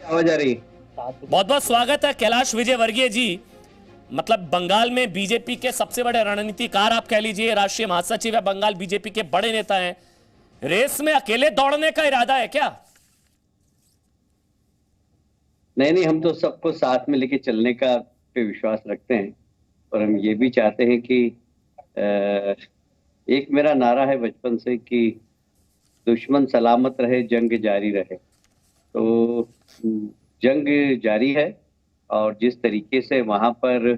आवाज आ रही। बहुत बहुत स्वागत है कैलाश विजयवर्गीय जी। मतलब बंगाल में बीजेपी के सबसे बड़े रणनीतिकार आप कह लीजिए, राष्ट्रीय महासचिव है, बंगाल बीजेपी के बड़े नेता हैं। रेस में अकेले दौड़ने का इरादा है क्या? नहीं नहीं, हम तो सबको साथ में लेके चलने का पे विश्वास रखते हैं। और हम ये भी चाहते हैं कि अ, एक मेरा नारा है बचपन से कि दुश्मन सलामत रहे, जंग जारी रहे। तो जंग जारी है। और जिस तरीके से वहां पर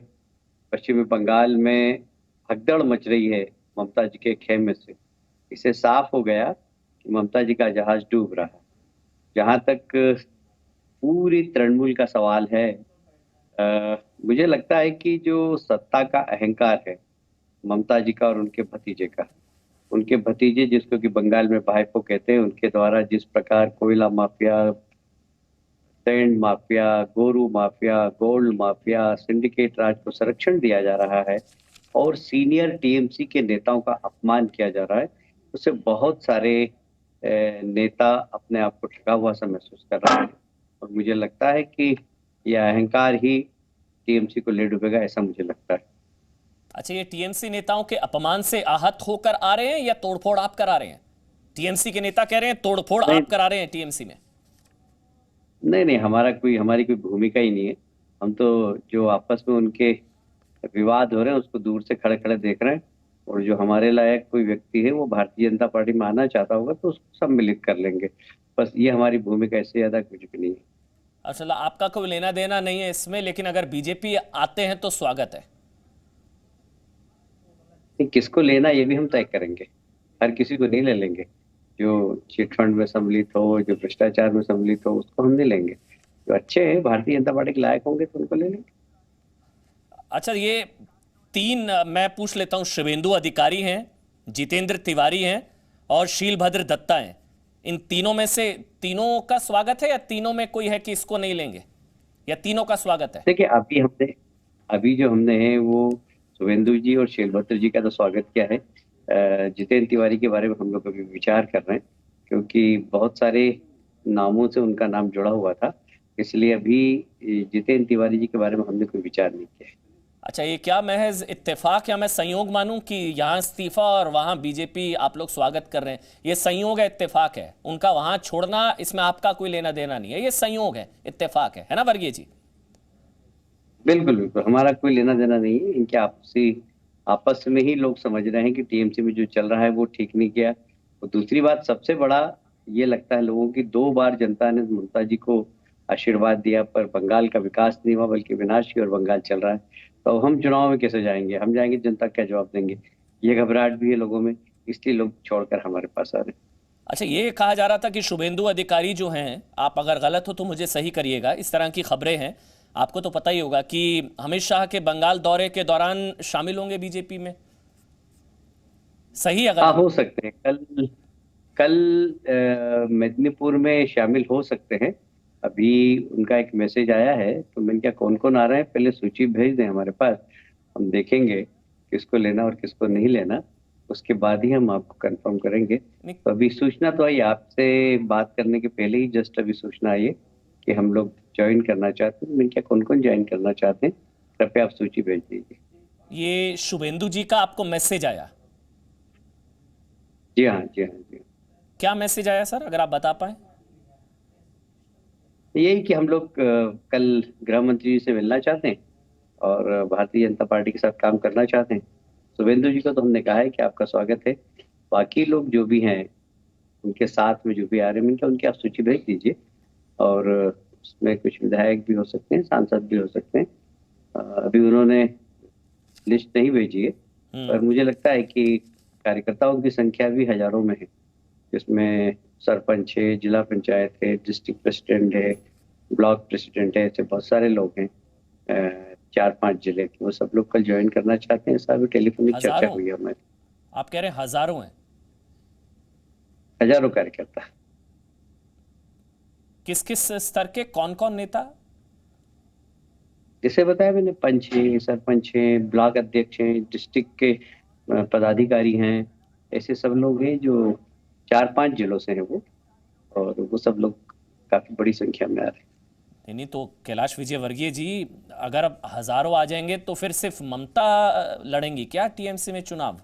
पश्चिमी बंगाल में भगदड़ मच रही है ममता जी के खेमे से, इससे साफ हो गया कि ममता जी का जहाज डूब रहा है। जहां तक पूरी तृणमूल का सवाल है, मुझे लगता है कि जो सत्ता का अहंकार है ममता जी का और उनके भतीजे का, उनके भतीजे जिसको कि बंगाल में भाईपो कहते हैं, उनके द्वारा जिस प्रकार कोयला माफिया, सैंड माफिया, गोरू माफिया, गोल्ड माफिया, सिंडिकेट राज को संरक्षण दिया जा रहा है और सीनियर टीएमसी के नेताओं का अपमान किया जा रहा है, उससे बहुत सारे नेता अपने आप को ठगा हुआ सा महसूस कर रहे हैं। और मुझे लगता है कि यह अहंकार ही टीएमसी को ले डूबेगा, ऐसा मुझे लगता है। अच्छा, ये टीएमसी नेताओं के अपमान से आहत होकर आ रहे हैं या तोड़फोड़ आप करा रहे हैं? टीएमसी के नेता कह रहे हैं तोड़फोड़ नहीं आप करा रहे हैं टीएमसी में। नहीं नहीं, हमारी कोई भूमिका ही नहीं है। हम तो जो आपस में उनके विवाद हो रहे हैं उसको दूर से खड़े खड़े देख रहे हैं। और जो हमारे लायक कोई व्यक्ति है वो भारतीय जनता पार्टी में आना चाहता होगा तो उसको सम्मिलित कर लेंगे। बस ये हमारी भूमिका, इससे ज्यादा कुछ भी नहीं है। अच्छा, आपका कोई लेना देना नहीं है इसमें, लेकिन अगर बीजेपी आते हैं तो स्वागत है। किसको लेना ये भी हम तय करेंगे। हर किसी को नहीं ले लेंगे। जो चिट फंड में सम्मिलित हो, जो भ्रष्टाचार में सम्मिलित हो, उसको हम नहीं लेंगे। जो अच्छे हैं, भारतीय जनता पार्टी के लायक होंगे तो उनको ले लेंगे। अच्छा, ये तीन मैं पूछ लेता हूं। शुभेंदु अधिकारी हैं, जितेंद्र तिवारी हैं और शीलभद्र दत्ता हैं। इन तीनों में से तीनों का स्वागत है या तीनों में कोई है कि इसको नहीं लेंगे, या तीनों का स्वागत है? देखिए, अभी जो हमने है वो शुभेंदु जी और शैलभद्र जी का तो स्वागत किया है। जितेंद्र तिवारी के बारे में हम लोग अभी विचार कर रहे हैं, क्योंकि बहुत सारे नामों से उनका नाम जुड़ा हुआ था। इसलिए अभी जितेंद्र तिवारी जी के बारे में हमने कोई विचार नहीं किया है। अच्छा, ये क्या महज इत्तेफाक या मैं संयोग मानूं कि यहाँ इस्तीफा और वहाँ बीजेपी आप लोग स्वागत कर रहे हैं? ये संयोग है, इत्तेफाक है? उनका वहाँ छोड़ना, इसमें आपका कोई लेना देना नहीं है, ये संयोग है, इत्तेफाक है ना वर्गीय जी? बिल्कुल बिल्कुल, हमारा कोई लेना देना नहीं है। इनके आपस में ही लोग समझ रहे हैं कि टीएमसी में जो चल रहा है वो ठीक नहीं किया। और दूसरी बात सबसे बड़ा ये लगता है लोगों की, 2 बार जनता ने ममता जी को आशीर्वाद दिया पर बंगाल का विकास नहीं हुआ बल्कि विनाश की ओर बंगाल चल रहा है। तो अब हम चुनाव में कैसे जाएंगे? हम जाएंगे, जनता क्या जवाब देंगे? ये घबराहट भी है लोगों में, इसलिए लोग छोड़कर हमारे पास आ रहे हैं। अच्छा, ये कहा जा रहा था कि शुभेंदु अधिकारी जो हैं, आप अगर गलत हो तो मुझे सही करिएगा, इस तरह की खबरें हैं, आपको तो पता ही होगा कि अमित शाह के बंगाल दौरे के दौरान शामिल होंगे बीजेपी में। सही है हाँ, गलत? हो सकते हैं। कल कल मेदिनीपुर में शामिल हो सकते हैं। अभी उनका एक मैसेज आया है, तो मैंने क्या, कौन कौन आ रहे हैं पहले सूची भेज दें हमारे पास। हम देखेंगे किसको लेना और किसको नहीं लेना, उसके बाद ही हम आपको कंफर्म करेंगे। नहीं। तो अभी सूचना तो आई, आपसे बात करने के पहले ही जस्ट अभी सूचना आई है कि हम लोग ज्वाइन करना चाहते हैं। मैंने क्या, कौन कौन ज्वाइन करना चाहते हैं, कृपया आप सूची भेज दीजिए। ये शुभेंदु जी का आपको मैसेज आया? जी हाँ, जी हाँ, जी हाँ। क्या मैसेज आया सर, अगर आप बता पाए? यही कि हम लोग कल गृह मंत्री जी से मिलना चाहते हैं और भारतीय जनता पार्टी के साथ काम करना चाहते हैं। शुभेंदु जी को तो हमने कहा है कि आपका स्वागत है। बाकी लोग जो भी हैं, उनके साथ में जो भी आ रहे हैं, उनका उनकी आप सूची भेज दीजिए। और उसमें कुछ विधायक भी हो सकते हैं, सांसद भी हो सकते हैं। अभी उन्होंने लिस्ट नहीं भेजी है, पर मुझे लगता है कि कार्यकर्ताओं की संख्या भी हजारों में है, जिसमें सरपंच है, जिला पंचायत है, डिस्ट्रिक्ट प्रेसिडेंट है, ब्लॉक प्रेसिडेंट है, ऐसे बहुत सारे लोग हैं। 4-5 जिले के, वो सब लोग कल ज्वाइन करना चाहते हैं। ऐसा भी टेलीफोनिक चर्चा हजारों? हुई है हमारी। आप कह रहे हैं हजारों हैं? हजारों कार्यकर्ता। किस किस स्तर के, कौन कौन नेता? जैसे बताया मैंने, पंच है, सरपंच है, ब्लॉक अध्यक्ष हैं, डिस्ट्रिक्ट के पदाधिकारी हैं। ऐसे सब लोग हैं जो 4-5 जिलों से हैं वो। और वो सब लोग काफी बड़ी संख्या में आ रहे हैं। नहीं तो कैलाश विजयवर्गीय जी, अगर अब हजारों आ जाएंगे तो फिर सिर्फ ममता लड़ेंगी क्या टीएमसी में चुनाव?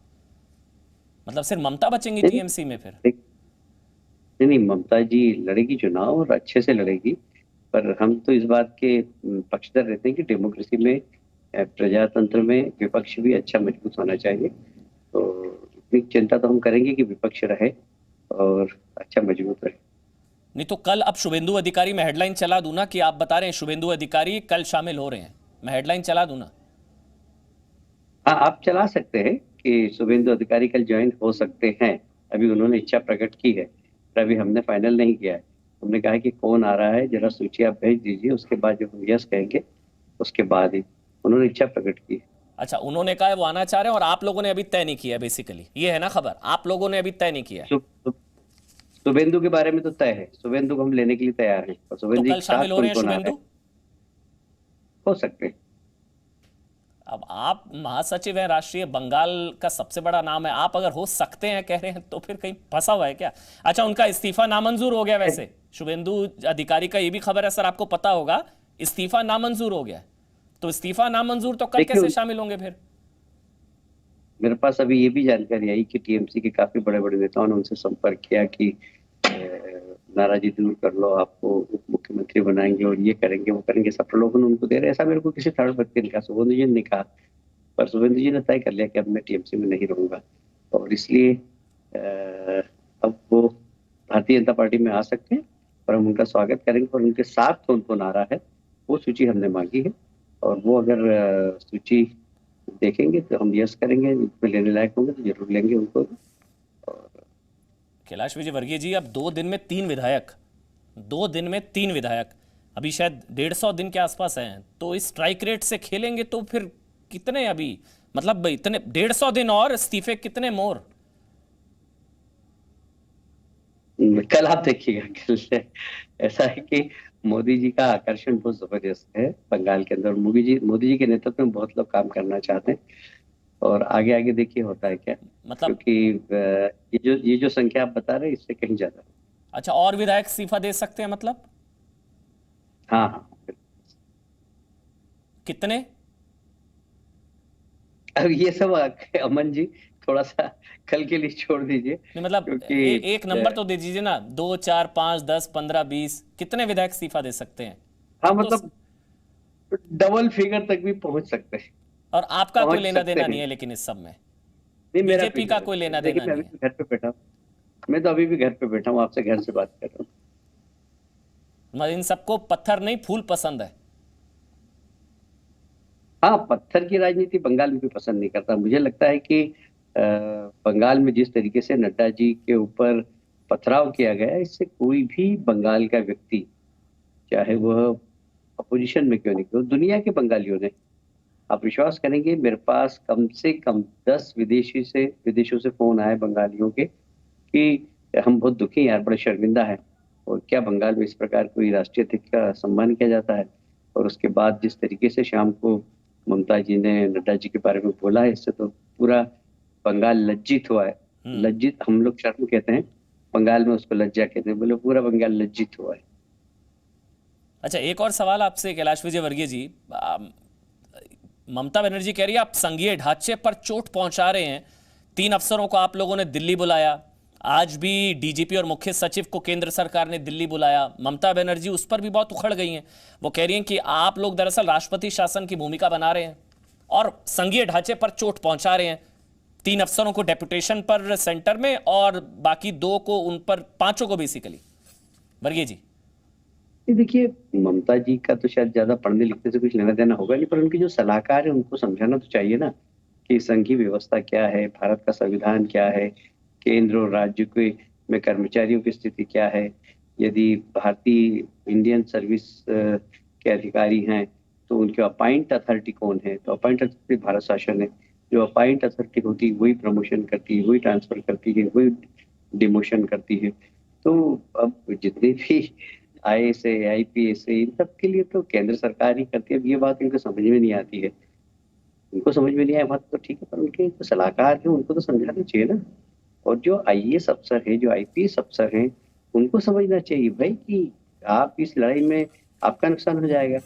मतलब सिर्फ ममता बचेंगी नहीं टीएमसी में फिर? नहीं नहीं, ममता जी लड़ेगी चुनाव और अच्छे से लड़ेगी। पर हम तो इस बात के पक्षधर रहते हैं कि डेमोक्रेसी में प्रजातंत्र में विपक्ष भी अच्छा मजबूत होना चाहिए। तो इतनी चिंता तो हम करेंगे कि विपक्ष रहे और अच्छा मजबूत रहे। नहीं तो कल अब शुभेंदु अधिकारी, मैं हेडलाइन चला दूं ना कि आप बता रहे हैं शुभेंदु अधिकारी कल शामिल हो रहे हैं, मैं हेडलाइन चला दूं ना? हाँ, आप चला सकते हैं कि शुभेंदु अधिकारी कल ज्वाइन हो सकते हैं। अभी उन्होंने इच्छा प्रकट की है, पर अभी हमने फाइनल नहीं किया है। हमने कहा है कि कौन आ रहा है, जरा सूची आप भेज दीजिए, उसके बाद जब हम यस कहेंगे उसके बाद ही। उन्होंने इच्छा प्रकट की है। अच्छा, उन्होंने कहा है वो आना चाह रहे हैं और आप लोगों ने अभी तय नहीं किया, बेसिकली ये है ना खबर, आप लोगों ने अभी तय नहीं किया है। शुभेंदु के बारे में तो तय है, शुभेंदु को हम लेने के लिए तैयार हैं, और तो शुभेंदु जी कल के साथ शामिल हो रहे कौन हैं कौन आ रहा है शुभेंदु? हो सकते हैं। अब आप महासचिव हैं राष्ट्रीय, बंगाल का सबसे बड़ा नाम है, आप अगर हो सकते हैं कह रहे हैं तो फिर कहीं फंसा हुआ है क्या? अच्छा, उनका इस्तीफा नामंजूर हो गया वैसे, शुभेंदु अधिकारी का ये भी खबर है सर, आपको पता होगा, इस्तीफा नामंजूर हो गया है। तो इस्तीफा नामंजूर तो कल देखिए, कैसे शामिल होंगे फिर? मेरे पास अभी ये भी जानकारी आई कि टीएमसी के काफी बड़े बड़े नेताओं ने उनसे संपर्क किया कि नाराजगी दूर कर लो, आपको उप मुख्यमंत्री बनाएंगे और ये करेंगे वो करेंगे, सब प्रलोभन उनको दे रहे हैं। ऐसा मेरे को किसी थर्ड व्यक्ति ने कहा, शुभेंदु जी ने कहा। पर शुभेंदु जी ने तय कर लिया कि अब मैं टीएमसी में नहीं रहूंगा, और इसलिए अब वो भारतीय जनता पार्टी में आ सकते हैं, और हम उनका स्वागत करेंगे। और उनके साथ कौन कौन आ रहा है वो सूची हमने मांगी है, और वो अगर सूची देखेंगे तो हम यस करेंगे, उसमें लेने लायक होंगे तो जरूर लेंगे उनको। कैलाश विजयवर्गीय जी, अब 2 दिन में 3 विधायक, 2 दिन में 3 विधायक, अभी शायद 150 दिन के आसपास हैं, तो इस स्ट्राइक रेट से खेलेंगे तो फिर कितने अभी, मतलब इतने 150 दिन और इस्तीफे कितने मोर? कल आप देखिएगा, कल ऐसा है कि मोदी जी का आकर्षण बहुत जबरदस्त है बंगाल के अंदर। मोदी जी के नेतृत्व में बहुत लोग काम करना चाहते हैं, और आगे आगे देखिए होता है क्या, मतलब क्योंकि ये जो संख्या आप बता रहे हैं इससे कहीं ज्यादा। अच्छा, और विधायक इस्तीफा दे सकते हैं मतलब? हाँ हाँ। कितने? अब ये सब अमन जी थोड़ा सा कल के लिए छोड़ दीजिए, नहीं मतलब क्योंकि एक नंबर तो दे दीजिए ना, 2, 4, 5, 10, 15, 20, कितने विधायक इस्तीफा दे सकते हैं? हाँ अब तो मतलब डबल फिगर तक भी पहुंच सकते हैं। और आपका कोई पहुंच लेना सकते देना नहीं हैं। है लेकिन इस सब में नहीं, मेरा कोई बीजेपी का लेना कोई देना लेना नहीं। देखिए, देना मैं नहीं अभी है। भी घर पे बैठा हूँ। मैं तो अभी भी घर पे बैठा हूँ, आपसे घर से बात कर रहा हूँ। मतलब इन सबको पत्थर नहीं फूल पसंद है। हाँ, पत्थर की राजनीति बंगाल में भी पसंद नहीं करता। मुझे लगता है कि बंगाल में जिस तरीके से नड्डा जी के ऊपर पथराव किया गया है, इससे कोई भी बंगाल का व्यक्ति, चाहे वह अपोजिशन में क्यों नहीं क्यों, दुनिया के बंगालियों ने, आप विश्वास करेंगे, मेरे पास कम से कम 10 विदेशों से फोन आए बंगालियों के कि हम बहुत दुखी हैं यार, बड़े शर्मिंदा है, और क्या बंगाल में इस प्रकार कोई राष्ट्रीय अध्यक्ष का सम्मान किया जाता है। और उसके बाद जिस तरीके से शाम को ममता जी ने नड्डा जी के बारे में बोला है, इससे तो पूरा बंगाल लज्जित हुआ है। हम्म। लज्जित हम लोग शर्म कहते हैं, बंगाल में उसको लज्जा कहते हैं। बोले पूरा बंगाल लज्जित हुआ है। अच्छा, एक और सवाल आपसे कैलाश विजयवर्गीय जी, ममता बनर्जी कह रही है आप संघीय ढांचे पर चोट पहुंचा रहे हैं, 3 अफसरों को आप लोगों ने दिल्ली बुलाया, आज भी डीजीपी और मुख्य सचिव को केंद्र सरकार ने दिल्ली बुलाया, ममता बनर्जी उस पर भी बहुत उखड़ गई हैं। वो कह रही हैं कि आप लोग दरअसल राष्ट्रपति शासन की भूमिका बना रहे हैं और संघीय ढांचे पर चोट पहुंचा रहे हैं, 3 अफसरों को डेपुटेशन पर सेंटर में और बाकी 2 को, उन पर 5 को बेसिकली। वर्गीय जी, ये देखिए, ममता जी का तो शायद ज्यादा पढ़ने लिखने से कुछ लेना देना होगा नहीं, पर उनके जो सलाहकार है उनको समझाना तो चाहिए ना कि संघीय व्यवस्था क्या है, भारत का संविधान क्या है, केंद्र और राज्य के में कर्मचारियों की स्थिति क्या है। यदि भारतीय इंडियन सर्विस के अधिकारी हैं तो उनके अपॉइंट अथॉरिटी कौन है, तो अपॉइंट अथॉरिटी भारत शासन है। जो अपॉइंट अथॉरिटी होती है वही प्रमोशन करती है, वही ट्रांसफर करती है, वही डिमोशन करती है। तो अब जितने भी आईएएस है, आईपीएस है, इन सब के लिए तो केंद्र सरकार ही करती है। अब ये बात इनको समझ में नहीं आती है, उनको समझ में नहीं आया बात तो ठीक है, पर उनके जो सलाहकार हैं उनको तो समझाना चाहिए ना। और जो आईएएस अफसर है, जो आईपीएस अफसर हैं, उनको समझना चाहिए भाई कि आप इस लड़ाई में आपका नुकसान हो जाएगा।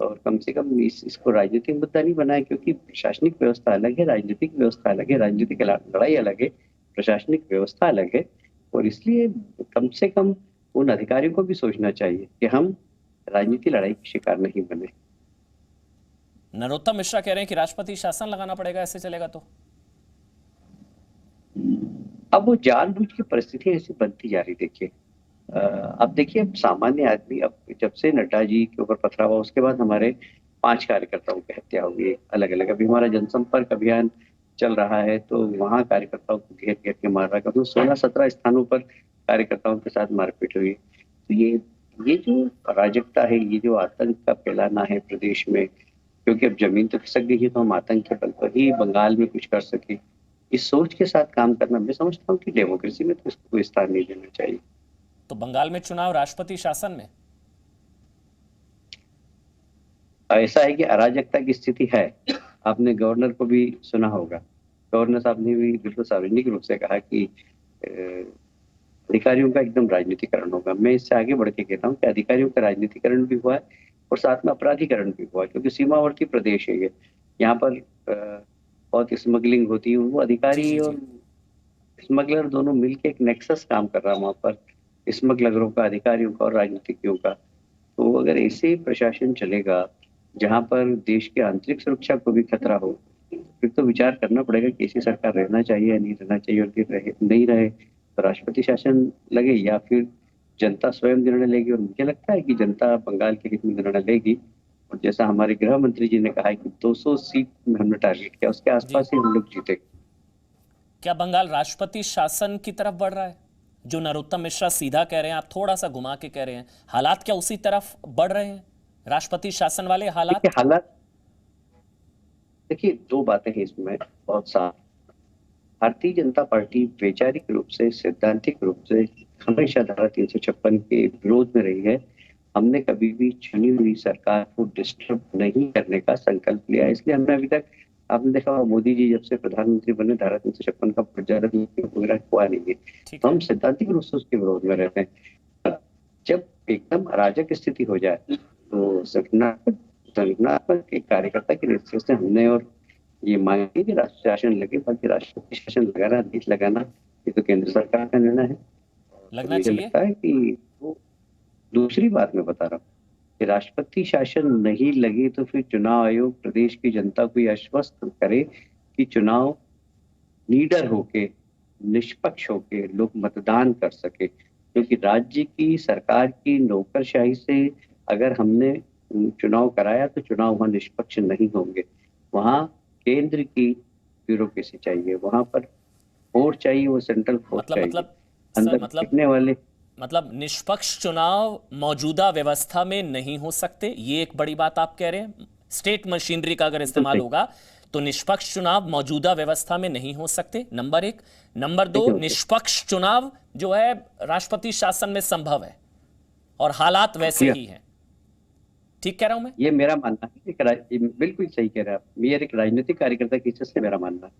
और कम से कम इसको राजनीतिक मुद्दा नहीं बनाए, क्योंकि प्रशासनिक व्यवस्था अलग है, राजनीतिक व्यवस्था अलग है, राजनीतिक लड़ाई अलग है, प्रशासनिक व्यवस्था अलग है। और इसलिए कम से कम उन अधिकारियों को भी सोचना चाहिए कि हम राजनीति लड़ाई के शिकार नहीं बने। नरोत्तम मिश्रा कह रहे हैं कि राष्ट्रपति शासन लगाना पड़ेगा, ऐसे चलेगा तो। अब वो जानबूझ की परिस्थितियां ऐसी बनती जा रही, देखिए। अब देखिए, अब सामान्य आदमी, अब जब से नड्डा जी के ऊपर पथराव हुआ उसके बाद हमारे 5 कार्यकर्ताओं की हत्या हो गई अलग अलग। अभी हमारा जनसंपर्क अभियान चल रहा है, तो वहाँ कार्यकर्ताओं को घेर घेर के मार रहा है। कभी 16-17 स्थानों पर कार्यकर्ताओं के साथ मारपीट हुई। तो ये जो अराजकता है, ये जो आतंक का फैलाना है प्रदेश में, क्योंकि अब जमीन तो खिसक गई है, तो हम आतंक के बल पर ही बंगाल में कुछ कर सके, इस सोच के साथ काम करना, मैं समझता हूँ कि डेमोक्रेसी में तो इसको कोई स्थान नहीं देना चाहिए। तो बंगाल में चुनाव राष्ट्रपति शासन में। ऐसा है कि अराजकता की स्थिति है। आपने गवर्नर को भी सुना होगा, गवर्नर साहब ने भी बिल्कुल सार्वजनिक रूप से कहा कि अधिकारियों का एकदम राजनीतिकरण होगा। मैं इससे आगे बढ़ के कहता हूँ कि अधिकारियों का राजनीतिकरण भी हुआ है और साथ में अपराधीकरण भी हुआ है, क्योंकि सीमावर्ती प्रदेश है ये। यहाँ पर बहुत स्मगलिंग होती है। वो जी अधिकारी जी जी। और स्मगलर दोनों मिलके एक नेक्सस काम कर रहा है वहां पर, स्मगलरों का, अधिकारियों का और राजनीतिज्ञों का। तो अगर ऐसे प्रशासन चलेगा जहां पर देश के आंतरिक सुरक्षा को भी खतरा हो, फिर तो विचार करना पड़ेगा कि ऐसी सरकार रहना चाहिए या नहीं रहना चाहिए। और फिर नहीं रहे तो राष्ट्रपति शासन लगे, या फिर जनता स्वयं निर्णय लेगी। और मुझे लगता है कि जनता बंगाल के हित में निर्णय लेगी। और जैसा हमारे गृह मंत्री जी ने कहा है कि 200 सीट में हमने टारगेट किया, उसके जी, आसपास ही हम लोग जीते। क्या बंगाल राष्ट्रपति शासन की तरफ बढ़ रहा है? जो नरोत्तम मिश्रा सीधा कह रहे हैं, आप थोड़ा सा घुमा के कह रहे हैं, हालात क्या उसी तरफ बढ़ रहे हैं, राष्ट्रपति शासन वाले देखिए हालात? हालात, देखिए 2 बातें हैं इसमें बहुत साफ। भारतीय जनता पार्टी वैचारिक रूप से, सैद्धांतिक रूप से हमेशा धारा 356 के विरोध में रही है। हमने कभी भी चुनी हुई सरकार को डिस्टर्ब नहीं करने का संकल्प लिया। इसलिए हमने अभी तक, आपने देखा होगा, मोदी जी जब से प्रधानमंत्री बने धारा 356 का प्रज्वलित वगैरह हुआ नहीं है। ठीक तो है। हम सैद्धांतिक रूप से उसके विरोध में रहते हैं। जब एकदम अराजक स्थिति हो जाए तो संगठनात्मक एक कार्यकर्ता के नेतृत्व से हमने और ये मांगे कि राष्ट्र शासन लगे, बाकी राष्ट्रपति शासन लगाना नहीं लगाना ये तो केंद्र सरकार का निर्णय है। और लगना मुझे चाहिए। लगता है कि वो, दूसरी बात मैं बता रहा हूँ कि राष्ट्रपति शासन नहीं लगे तो फिर चुनाव आयोग प्रदेश की जनता को ये आश्वस्त करे कि चुनाव लीडर होके, निष्पक्ष होके लोग मतदान कर सके। क्योंकि राज्य की सरकार की नौकरशाही से अगर हमने चुनाव कराया तो चुनाव वहां निष्पक्ष नहीं होंगे। वहां केंद्र की ब्यूरोक्रेसी चाहिए, वहां पर फोर्स चाहिए, वो सेंट्रल फोर्स मतलब चाहिए मतलब सर, अंदर मतलब टिकने वाले। मतलब निष्पक्ष चुनाव मौजूदा व्यवस्था में नहीं हो सकते, ये एक बड़ी बात आप कह रहे हैं। स्टेट मशीनरी का अगर बिल्कुल इस्तेमाल सही, होगा तो निष्पक्ष चुनाव मौजूदा व्यवस्था में नहीं हो सकते, नंबर एक। नंबर नहीं दो, होते। निष्पक्ष चुनाव जो है राष्ट्रपति शासन में संभव है और हालात वैसे जी हाँ, ही हैं। ठीक कह रहा हूं मैं? ये मेरा मानना है। बिल्कुल सही कह रहे हैं आप। ये एक राजनीतिक कार्यकर्ता की हिस्से से मेरा मानना है।